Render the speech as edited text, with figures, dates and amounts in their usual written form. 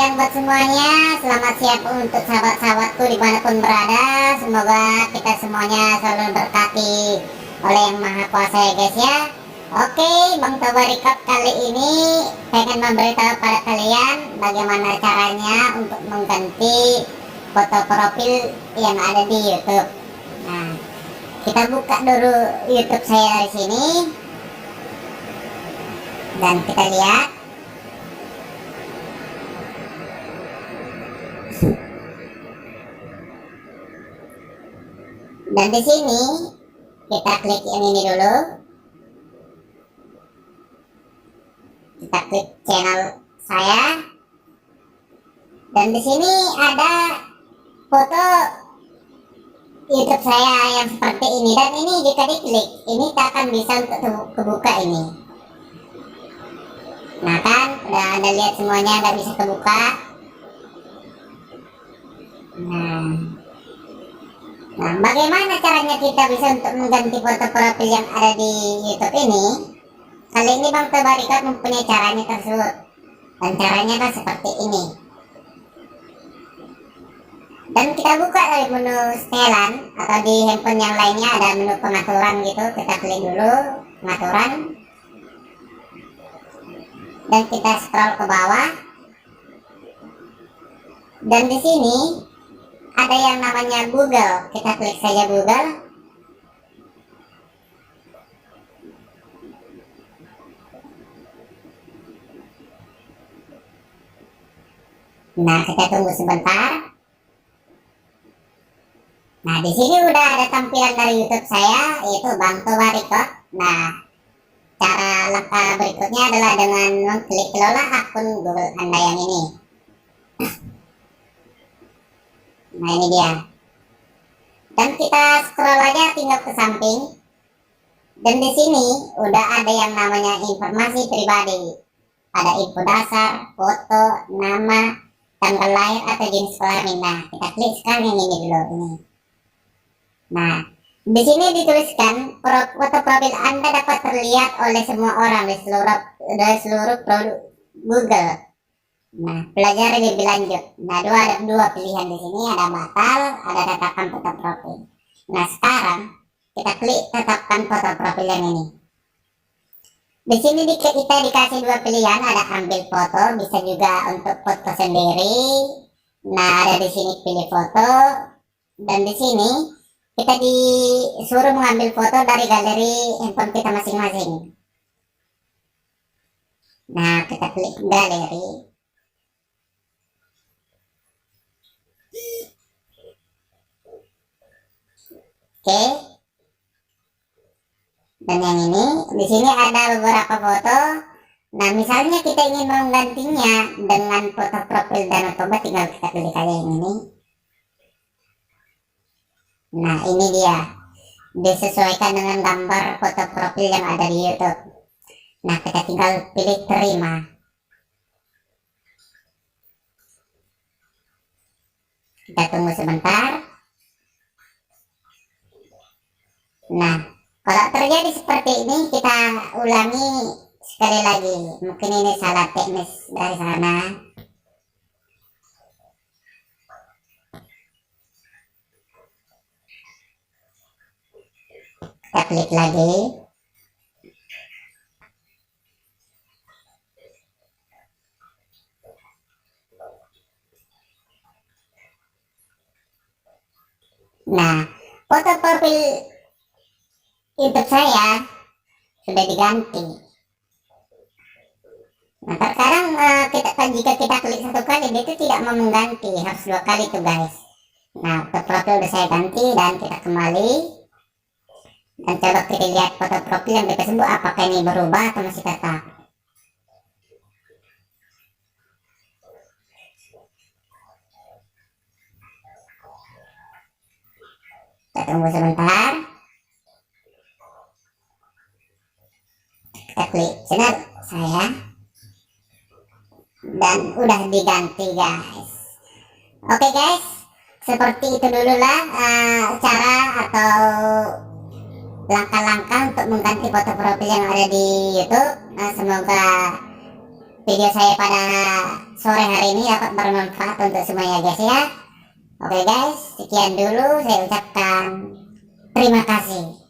sayang buat semuanya. Selamat siang untuk sahabat-sahabatku dimanapun berada. Semoga kita semuanya selalu berkati oleh Yang Maha Kuasa ya guys ya. Oke, Bang Toba Recap kali ini pengen memberitahu pada kalian bagaimana caranya untuk mengganti foto profil yang ada di YouTube. Nah, kita buka dulu YouTube saya dari sini dan kita lihat. Dan di sini kita klik yang ini dulu. Kita klik channel saya. Dan di sini ada foto YouTube saya yang seperti ini, dan ini jika diklik ini tak akan bisa untuk kebuka ini. Nah kan, udah Anda lihat semuanya nggak bisa kebuka. Nah, bagaimana caranya kita bisa untuk mengganti foto profil yang ada di YouTube ini? Kali ini Bang Toba Recap mempunyai caranya tersebut, dan caranya adalah seperti ini. Dan kita buka dari menu setelan, atau di handphone yang lainnya ada menu pengaturan gitu. Kita klik dulu pengaturan, dan kita scroll ke bawah. Dan di sini ada yang namanya Google. Kita klik saja Google. Nah, kita tunggu sebentar. Nah, di sini udah ada tampilan dari YouTube saya, yaitu Bang Toba Recap. Nah, cara langkah berikutnya adalah dengan mengklik kelola akun Google Anda yang ini. Nah, ini dia. Dan kita scroll aja tinggal ke samping. Dan di sini udah ada yang namanya informasi pribadi. Ada info dasar, foto, nama, tanggal lahir atau jenis kelamin. Nah, kita klik sekarang yang ini dulu ini. Nah, di sini dituliskan foto profil Anda dapat terlihat oleh semua orang di seluruh produk Google. Nah, pelajari lebih lanjut. Nah, ada dua pilihan di sini, ada batal, ada tetapkan foto profil. Nah, sekarang kita klik tetapkan foto profil yang ini. Di sini kita dikasih dua pilihan, ada ambil foto, bisa juga untuk foto sendiri. Nah, ada di sini pilih foto, dan di sini kita disuruh mengambil foto dari galeri handphone kita masing-masing. Nah, kita klik galeri. Oke. Dan yang ini, di sini ada beberapa foto. Nah, misalnya kita ingin menggantinya dengan foto profil Danau Toba, tinggal kita klik aja yang ini. Nah, ini dia. Disesuaikan dengan gambar foto profil yang ada di YouTube. Nah, kita tinggal pilih terima. Kita tunggu sebentar. Nah, kalau terjadi seperti ini, kita ulangi sekali lagi. Mungkin ini salah teknis dari sana. Kita klik lagi. Nah, foto profil YouTube saya sudah diganti. Nah, terkadang jika kita klik satu kali, dia itu tidak mau mengganti, harus dua kali tuh guys. Nah, foto profil udah saya ganti, dan kita kembali. Dan coba kita lihat foto profil yang tersebut apakah ini berubah atau masih tetap. Kita tunggu sebentar. Kita klik channel saya, dan udah diganti guys. Oke guys, seperti itu dulu lah cara atau langkah-langkah untuk mengganti foto profil yang ada di YouTube. Semoga video saya pada sore hari ini dapat bermanfaat untuk semuanya guys ya. Oke guys, sekian dulu saya ucapkan terima kasih.